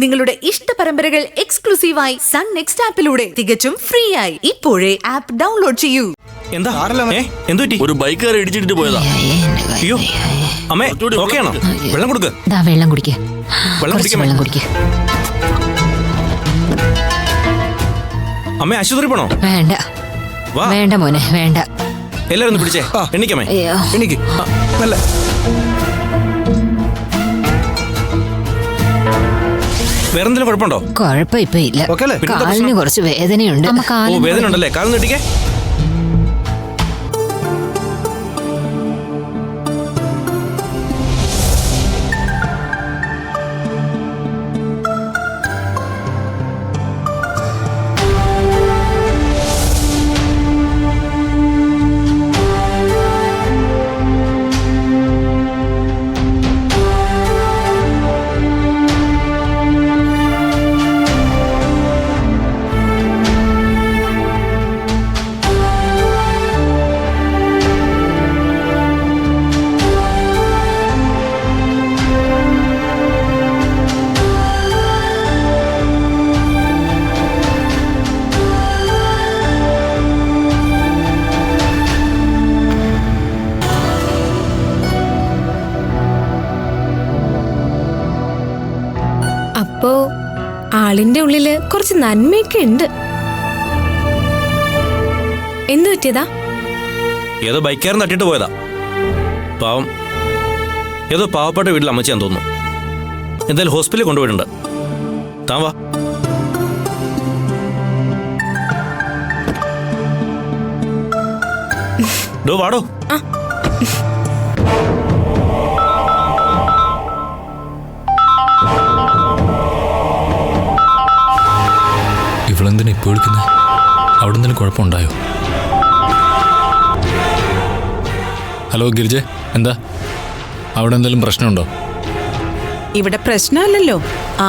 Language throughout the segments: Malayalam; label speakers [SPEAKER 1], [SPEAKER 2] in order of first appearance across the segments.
[SPEAKER 1] നിങ്ങളുടെ ഇഷ്ട പരമ്പരകൾ എക്സ്ക്ലൂസീവായി സൺ നെക്സ്റ്റ് ആപ്പിലൂടെ തികച്ചും ഫ്രീ ആയി ഇപ്പോഴേ ആപ്പ് ഡൗൺലോഡ് ചെയ്യൂ.
[SPEAKER 2] എന്താ എന്തുപറ്റി?
[SPEAKER 3] ഒരു ബൈക്കുകാരെ ഇടിച്ചിട്ട് പോയതാ.
[SPEAKER 2] അയ്യോ അമ്മേ, ഓക്കെയാണോ? വെള്ളം കൊടുക്ക്.
[SPEAKER 4] വെള്ളം കുടിക്ക.
[SPEAKER 2] വെള്ളം കുടിക്ക. അമ്മേ, ആശുപത്രി പോണോ?
[SPEAKER 4] വേണ്ട വേണ്ട മോനെ, വേണ്ട.
[SPEAKER 2] എല്ലാരും ഒന്ന് പിടിച്ചേ. എണ്ണിക്കമ്മേ, എണ്ണിക്ക്. നല്ല വേറെന്തെങ്കിലും കുഴപ്പമുണ്ടോ?
[SPEAKER 4] കുഴപ്പം ഇപ്പൊ ഇല്ല. കാലിന് കുറച്ച് വേദനയുണ്ട്.
[SPEAKER 2] വേദന ഉണ്ടല്ലേ? കാലിന് നീട്ടിക്കേ.
[SPEAKER 5] അപ്പോ ആളിന്റെ ഉള്ളില് കുറച്ച് നന്മയൊക്കെ ഉണ്ട്. എന്തു പറ്റിയതാ?
[SPEAKER 2] ഏതോ ബൈക്കാരൻ തട്ടിട്ട് പോയതാ. പാവം, ഏതോ പാവപ്പെട്ട വീട്ടിൽ അമ്മച്ചാന്ന് തോന്നുന്നു. എന്തായാലും ഹോസ്പിറ്റലിൽ കൊണ്ടുപോയിട്ടുണ്ട്. താൻ വാ. ഡോ വാടോ.
[SPEAKER 3] ഇവളെന്തിനാ ഇപ്പോൾ വിളിക്കുന്നത്? അവിടെ എന്തെങ്കിലും കുഴപ്പമുണ്ടായോ? ഹലോ ഗിരിജ, എന്താ അവിടെ എന്തെങ്കിലും പ്രശ്നമുണ്ടോ?
[SPEAKER 6] ഇവിടെ പ്രശ്നമല്ലല്ലോ,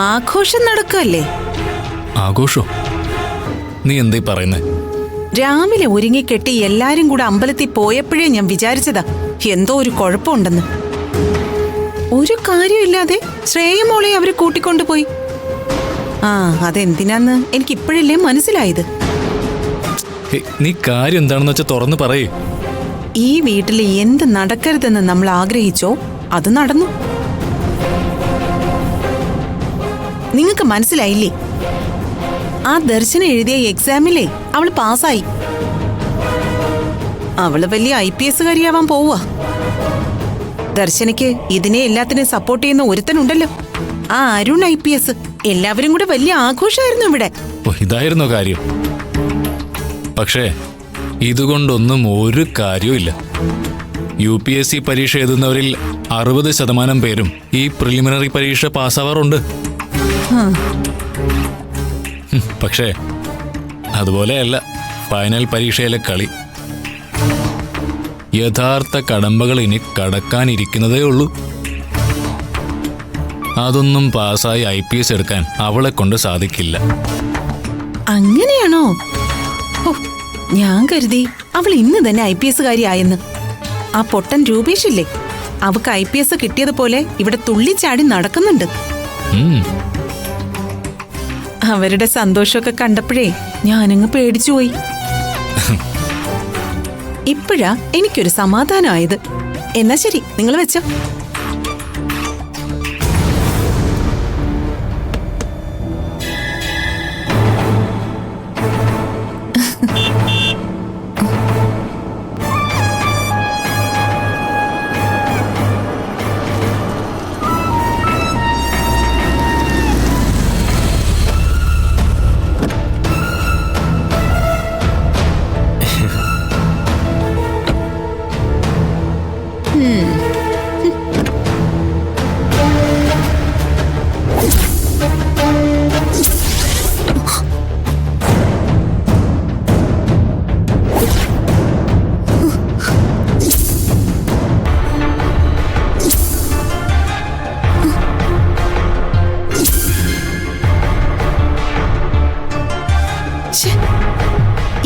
[SPEAKER 6] ആഘോഷം നടക്കല്ലേ.
[SPEAKER 3] ആഘോഷോ? നീ എന്തായി പറയുന്നേ?
[SPEAKER 6] രാവിലെ ഒരുങ്ങിക്കെട്ടി എല്ലാരും കൂടെ അമ്പലത്തിൽ പോയപ്പോഴേ ഞാൻ വിചാരിച്ചതാ എന്തോ ഒരു കുഴപ്പമുണ്ടെന്ന്. ഒരു കാര്യമില്ലാതെ ശ്രേയമോളെ അവര് കൂട്ടിക്കൊണ്ടുപോയി. അതെന്തിനാന്ന് എനിക്കിപ്പോഴല്ലേ മനസ്സിലായത്.
[SPEAKER 3] നീ കാര്യം എന്താണെന്ന് വെച്ചാൽ തുറന്ന് പറയേ.
[SPEAKER 6] ഈ വീട്ടിൽ എന്ത് നടക്കരുതെന്ന് നമ്മൾ ആഗ്രഹിച്ചോ അത് നടന്നു. നിങ്ങൾക്ക് മനസ്സിലായില്ലേ? ആ ദർശനം എഴുതിയ എക്സാമിലെ അവള് പാസ്സായി. അവള് വലിയ IPS കാരിയാവാൻ പോവുക. ദർശനയ്ക്ക് ഇതിനെ എല്ലാത്തിനും സപ്പോർട്ട് ചെയ്യുന്ന ഒരുത്തനുണ്ടല്ലോ, ആ അരുൺ IPS. എല്ലാവരും കൂടെ വലിയ ആഘോഷമായിരുന്നു ഇവിടെ.
[SPEAKER 3] ഇതായിരുന്നോ കാര്യം? പക്ഷേ ഇതുകൊണ്ടൊന്നും ഒരു കാര്യവുമില്ല. UPSC പരീക്ഷ എഴുതുന്നവരിൽ 60% പേരും ഈ പ്രിലിമിനറി പരീക്ഷ പാസ്സാവാറുണ്ട്. പക്ഷേ അതുപോലെയല്ല ഫൈനൽ പരീക്ഷയിലെ കളി. യഥാർത്ഥ കടമ്പകൾ ഇനി കടക്കാനിരിക്കുന്നതേ ഉള്ളൂ. അതൊന്നും പാസ്സായി IPS എടുക്കാൻ അവളെ കൊണ്ട് സാധിക്കില്ല.
[SPEAKER 6] അങ്ങനെയാണോ? ഞാൻ കരുതി അവൾ ഇന്ന് തന്നെ IPS കാരിയായെന്ന്. ആ പൊട്ടൻ രൂപേഷില്ലേ, അവക്ക് IPS കിട്ടിയതുപോലെ ഇവിടെ തുള്ളിച്ചാടി നടക്കുന്നുണ്ട്. അവരുടെ സന്തോഷമൊക്കെ കണ്ടപ്പോഴേ ഞാനങ്ങ് പേടിച്ചുപോയി. ഇപ്പോഴാ എനിക്കൊരു സമാധാനമായത്. എന്നാ ശരി, നിങ്ങൾ വെച്ചോ.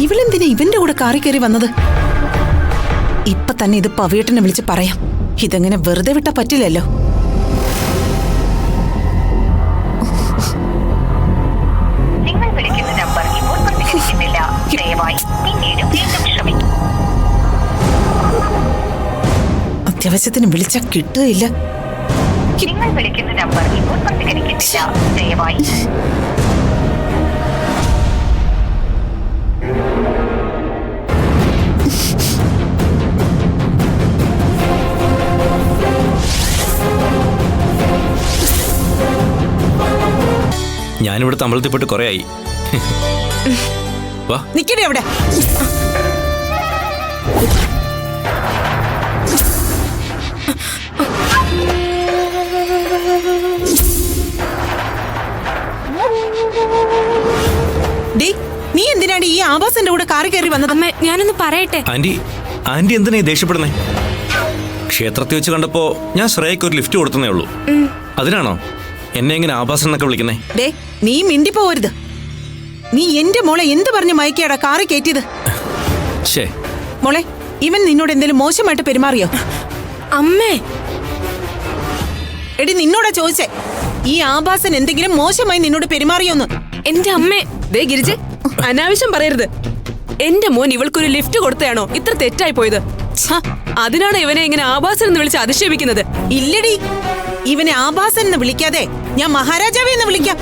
[SPEAKER 6] ഇവളെന്തിനാ ഇവന്റെ കൂടെ കാറി കയറി വന്നത്? ഇപ്പൊ തന്നെ ഇത് പവിയേട്ടനെ വിളിച്ച് പറയാം. ഇതെങ്ങനെ വെറുതെ വിട്ടാ പറ്റില്ലല്ലോ. അത്യാവശ്യത്തിന് വിളിച്ചാ കിട്ടുകയില്ല.
[SPEAKER 7] നിങ്ങൾ വിളിക്കുന്ന നമ്പർ ഇപ്പോൾ പ്രതികരിക്കുന്നില്ല. ദയവായി
[SPEAKER 2] ഞാനിവിടുത്തെ അമ്പലത്തിൽപ്പെട്ട് കുറേ ആയി. വാ.
[SPEAKER 6] നിക്കണേ അവിടെ. ഡേ, നീ എന്തിനാണ് ഈ ആവാസന്റെ കൂടെ കാറി കയറി വന്നത്?
[SPEAKER 5] അമ്മ ഞാനൊന്ന് പറയട്ടെ.
[SPEAKER 2] ആന്റി എന്തിനാ ഈ ദേഷ്യപ്പെടുന്നേ? ക്ഷേത്രത്തിൽ വെച്ച് കണ്ടപ്പോ ഞാൻ ശ്രേയക്ക് ഒരു ലിഫ്റ്റ് കൊടുത്തേ ഉള്ളൂ. അതിനാണോ എന്നെ ഇങ്ങനെ ആഭാസൻ എന്നൊക്കെ വിളിക്കുന്നേ?
[SPEAKER 6] ഡേ, നീ മിണ്ടി പോവരുത്. നീ എന്റെ മോളെ എന്ത് പറഞ്ഞ് മയക്കിയാടാ കാറി കയറ്റിയത്?
[SPEAKER 2] ശേ
[SPEAKER 6] മോളെ, ഇവൻ നിന്നോട് എന്തെങ്കിലും മോശമായിട്ട് പെരുമാറിയോ?
[SPEAKER 5] അമ്മേ,
[SPEAKER 6] എടി നിന്നോടാ ചോദിച്ചേ, ഈ ആഭാസൻ എന്തെങ്കിലും മോശമായി നിന്നോട് പെരുമാറിയോന്ന്?
[SPEAKER 5] എന്റെ അമ്മേ. ദേ ഗിരിജെ, അനാവശ്യം പറയരുത്. എന്റെ മോൻ ഇവൾക്കൊരു ലിഫ്റ്റ് കൊടുത്തയാണോ ഇത്ര തെറ്റായി പോയത്? അതിനാണ് ഇവനെ ഇങ്ങനെ ആഭാസൻ എന്ന് വിളിച്ച് അധിക്ഷേപിക്കുന്നത്.
[SPEAKER 6] ഇല്ലടി, ഇവനെ ആഭാസൻ എന്ന് വിളിക്കാതെ ഞാൻ മഹാരാജാവേ എന്ന് വിളിക്കാം.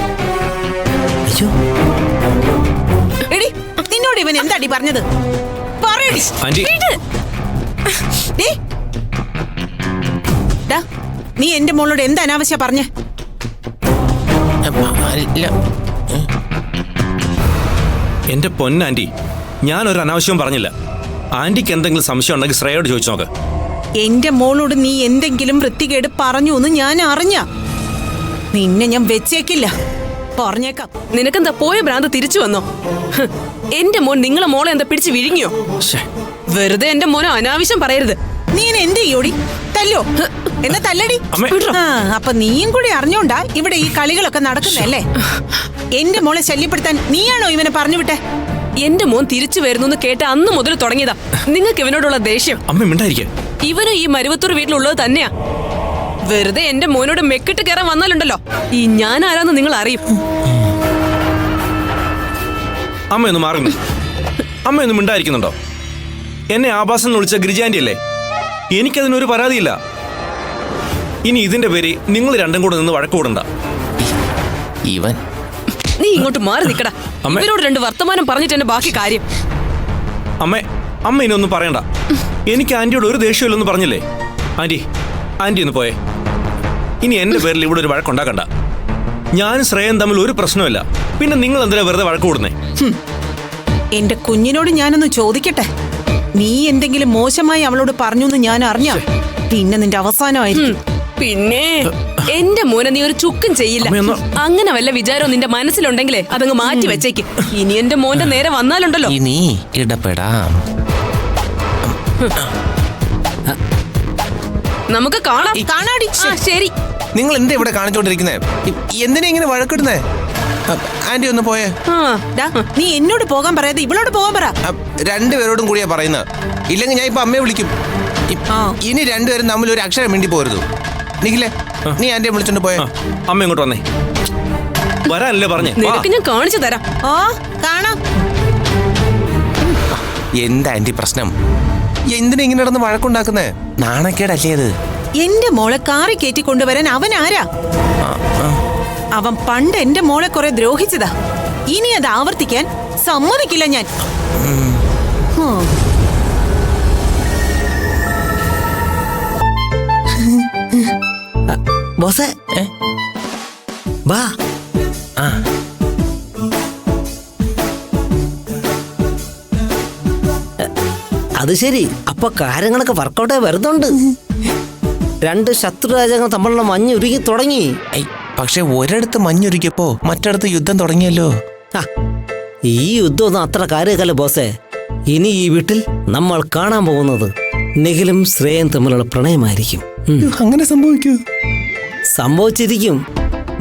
[SPEAKER 6] എടി, നിന്നോട് ഇവൻ എന്താടി പറഞ്ഞത്? പറയടി.
[SPEAKER 2] ആന്റി.
[SPEAKER 6] ഡേ, ഡാ, നീ എന്റെ മോളോട് എന്ത് അനാവശ്യ പറഞ്ഞേ?
[SPEAKER 2] എന്റെ പൊന്നാന്റി, ഞാനൊരു അനാവശ്യവും പറഞ്ഞില്ല. ആന്റിക്ക് എന്തെങ്കിലും സംശയം ഉണ്ടെങ്കിൽ ശ്രേയോട് ചോദിച്ചു നോക്ക്.
[SPEAKER 6] എന്റെ മോളോട് നീ എന്തെങ്കിലും വൃത്തികേട് പറഞ്ഞു എന്ന് ഞാൻ അറിഞ്ഞ നിന്നെ ഞാൻ വെച്ചേക്കില്ല. പറഞ്ഞേക്കാം.
[SPEAKER 5] നിനക്കെന്താ പോയ ഭ്രാന്ത് തിരിച്ചു വന്നോ? എന്റെ മോൻ നിങ്ങളെ മോളെ എന്താ പിടിച്ച് വിഴുങ്ങിയോ? വെറുതെ എന്റെ മോനെ അനാവശ്യം പറയരുത്.
[SPEAKER 6] നീ എന്ത് ചെയ്യോടി? തല്ലോ? എന്നാ തല്ലടി. അപ്പൊ നീയും കൂടി അറിഞ്ഞോണ്ടാ ഇവിടെ ഈ കളികളൊക്കെ നടക്കുന്നല്ലേ? എന്റെ മോളെ ശല്യപ്പെടുത്താൻ നീയാണോ ഇവനെ പറഞ്ഞു വിട്ടെ?
[SPEAKER 5] എന്റെ മോൻ തിരിച്ചു വരുന്നു കേട്ട അന്ന് മുതൽ തുടങ്ങിയതാ നിങ്ങൾക്ക് ഇവനോടുള്ള ദേഷ്യം. ഇവനും ഈ മരുവത്തൂർ വീട്ടിലുള്ളത് തന്നെയാ. വെറുതെ എന്റെ മോനോട് മെക്കിട്ട് കയറാൻ വന്നാലുണ്ടല്ലോ, ഈ ഞാൻ ആരാന്ന് നിങ്ങൾ അറിയും.
[SPEAKER 2] അമ്മയൊന്ന് മാറുന്നു. അമ്മയൊന്നും മിണ്ടായിരിക്കുന്നുണ്ടോ? എന്നെ ആഭാസം എന്ന് വിളിച്ച ഗിരിജാന്റി അല്ലേ? എനിക്കതിനൊരു പരാതിയില്ല. ഇനി ഇതിന്റെ പേര് നിങ്ങൾ രണ്ടും കൂടെ നിന്ന് വഴക്കൂടണ്ട.
[SPEAKER 8] ഇവൻ
[SPEAKER 5] നീ ഇങ്ങോട്ട് മാറി നിക്കടാ. ഇവരോട് രണ്ട് വർത്തമാനം പറഞ്ഞിട്ട് എന്റെ ബാക്കി കാര്യം.
[SPEAKER 2] അമ്മ ഇനി ഒന്നും പറയണ്ട. എനിക്ക് ആന്റിയോട് ഒരു ദേഷ്യമില്ലെന്ന് പറഞ്ഞില്ലേ? ആന്റി ഒന്ന് പോയേ. ഇനി എന്റെ പേരിൽ ഇവിടെ ഒരു വഴക്കുണ്ടാക്കണ്ട. ഞാനും ശ്രേയൻ തമ്മിൽ ഒരു പ്രശ്നമില്ല. പിന്നെ നിങ്ങൾ എന്തിനാ വെറുതെ വഴക്ക് കൂടുന്നേ?
[SPEAKER 6] എന്റെ കുഞ്ഞിനോട് ഞാനൊന്ന് ചോദിക്കട്ടെ. നീ എന്തെങ്കിലും മോശമായി അവളോട് പറഞ്ഞു എന്ന് ഞാൻ അറിഞ്ഞ പിന്നെ നിന്റെ അവസാനമായിരിക്കും.
[SPEAKER 5] പിന്നെ എന്റെ മോനെ നീ ഒരു ചുക്കും ചെയ്യില്ല. അങ്ങനെ വല്ല വിചാരവും നിന്റെ മനസ്സിലുണ്ടെങ്കിലേ അതങ്ങ് മാറ്റി വെച്ചേക്ക്. ഇനി എന്റെ മോന്റെ നേരെ വന്നാലുണ്ടല്ലോ
[SPEAKER 8] ഇനി ഇടപെടാം.
[SPEAKER 5] നമുക്ക് കാണാം.
[SPEAKER 6] കാണാടി.
[SPEAKER 5] ശരി.
[SPEAKER 8] നിങ്ങൾ എന്താ ഇവിടെ കാണിച്ചോണ്ടിരിക്കുന്നേ? എന്തിനാ ഇങ്ങനെ വഴക്കിടുന്നേ? ആന്റി ഒന്ന് പോയേ.
[SPEAKER 6] നീ എന്നോട് പോകാൻ പറയാതെ ഇവളോട് പോകാൻ പറ.
[SPEAKER 8] രണ്ടുപേരോടും കൂടിയാ പറയുന്നത്. ഇല്ലെങ്കിൽ ഞാൻ ഇപ്പൊ അമ്മയെ വിളിക്കും. ഇനി രണ്ടുപേരും തമ്മിൽ ഒരു അക്ഷരം മിണ്ടി പോരുത്. നിഖിലേ, നീ ആന്റിയെ വിളിച്ചോണ്ട് പോയേ.
[SPEAKER 2] അമ്മ ഇങ്ങോട്ട് വന്നേ. വരാനല്ലേ പറഞ്ഞേ?
[SPEAKER 5] നിനക്ക് ഞാൻ കാണിച്ചു തരാം.
[SPEAKER 6] കാണാം.
[SPEAKER 8] എന്താ ആന്റി പ്രശ്നം? എന്തിനാ ഇങ്ങനെ നടന്ന് വഴക്കുണ്ടാക്കുന്നേ? നാണക്കേടല്ലേ അത്?
[SPEAKER 6] എന്റെ മോളെ കാറി കയറ്റി കൊണ്ടുവരാൻ അവൻ ആരാ? അവൻ പണ്ട് എന്റെ മോളെ കുറെ ദ്രോഹിച്ചതാ. ഇനി അത് ആവർത്തിക്കാൻ സമ്മതിക്കില്ല ഞാൻ.
[SPEAKER 9] ബോസേ, വാ. അത് ശരി. അപ്പൊ കാര്യങ്ങളൊക്കെ വർക്കൗട്ടായി വരുന്നുണ്ട്. രണ്ട് ശത്രു രാജ്യങ്ങൾ തമ്മിലുള്ള മഞ്ഞ് ഉരുകി തുടങ്ങി.
[SPEAKER 8] പക്ഷെ ഒരിടത്ത് മഞ്ഞുരുക്കിയപ്പോ മറ്റിടത്ത് യുദ്ധം തുടങ്ങിയല്ലോ.
[SPEAKER 9] ഈ യുദ്ധമൊന്നും അത്ര കാര്യമല്ല ബോസേ. ഇനി ഈ വീട്ടിൽ നമ്മൾ കാണാൻ പോകുന്നത് നിഖിലും ശ്രേയൻ തമ്മിലുള്ള പ്രണയമായിരിക്കും.
[SPEAKER 8] അങ്ങനെ സംഭവിക്കൂ?
[SPEAKER 9] സംഭവിച്ചിരിക്കും.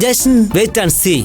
[SPEAKER 9] Just wait and see.